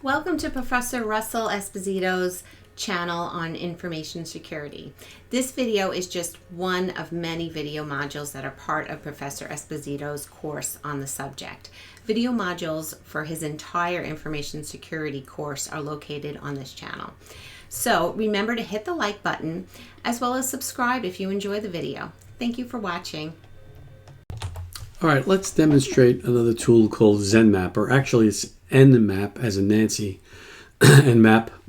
Welcome to Professor Russell Esposito's channel on information security. This video is just one of many video modules that are part of Professor Esposito's course on the subject. Video modules for his entire information security course are located on this channel. So remember to hit the like button as well as subscribe if you enjoy the video. Thank you for watching. All right, let's demonstrate another tool called Zenmap, or actually it's Nmap as in Nancy, nmap.org,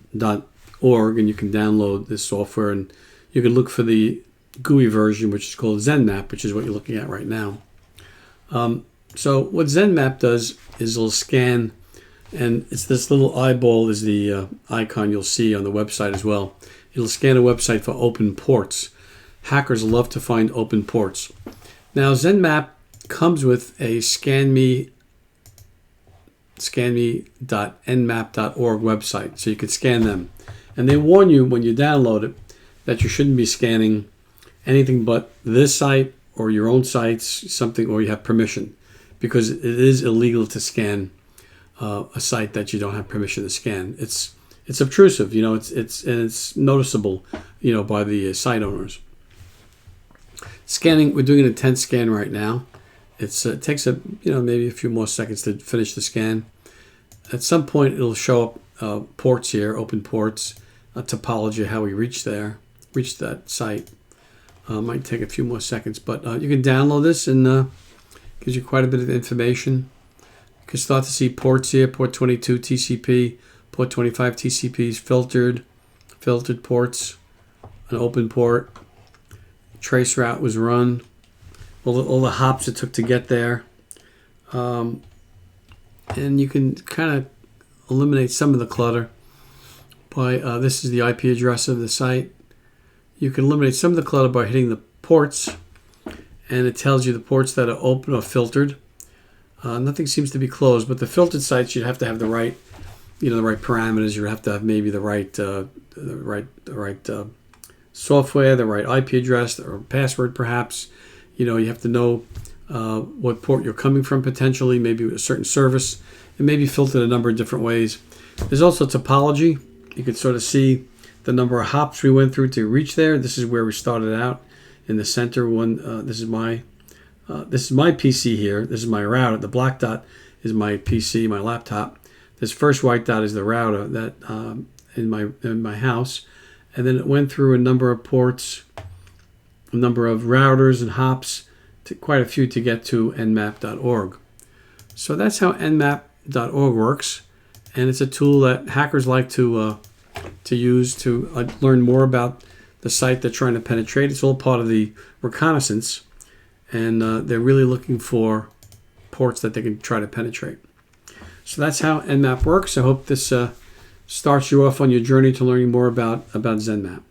and you can download this software and you can look for the GUI version, which is called Zenmap, which is what you're looking at right now. So what Zenmap does is it'll scan, and it's this little eyeball is the icon you'll see on the website as well. It'll scan a website for open ports. Hackers love to find open ports. Now Zenmap comes with a scanme.nmap.org website, so you can scan them. And they warn you when you download it that you shouldn't be scanning anything but this site or your own sites, something, or you have permission, because it is illegal to scan a site that you don't have permission to scan. It's obtrusive, you know. It's noticeable, you know, by the site owners. Scanning, we're doing an intense scan right now. It takes maybe a few more seconds to finish the scan. At some point, it'll show up ports here, open ports, a topology, how we reach that site. Might take a few more seconds, but you can download this, and gives you quite a bit of information. You can start to see ports here: port 22 TCP, port 25 TCPs, filtered ports, an open port. Trace route was run. All the hops it took to get there. And you can kind of eliminate some of the clutter by, this is the IP address of the site. You can eliminate some of the clutter by hitting the ports, and it tells you the ports that are open or filtered. Nothing seems to be closed, but the filtered sites, you have to have the right parameters. You have to have maybe the right software, the right IP address, or password perhaps. You know, you have to know what port you're coming from potentially, maybe a certain service. It may be filtered a number of different ways. There's also topology. You can sort of see the number of hops we went through to reach there. This is where we started out in the center one. This is my PC here. This is my router. The black dot is my PC, my laptop. This first white dot is the router that in my house, and then it went through a number of ports, a number of routers and hops, quite a few to get to nmap.org. So that's how nmap.org works, and it's a tool that hackers like to use to learn more about the site they're trying to penetrate. It's all part of the reconnaissance, and they're really looking for ports that they can try to penetrate. So that's how Nmap works. I hope this starts you off on your journey to learning more about Zenmap.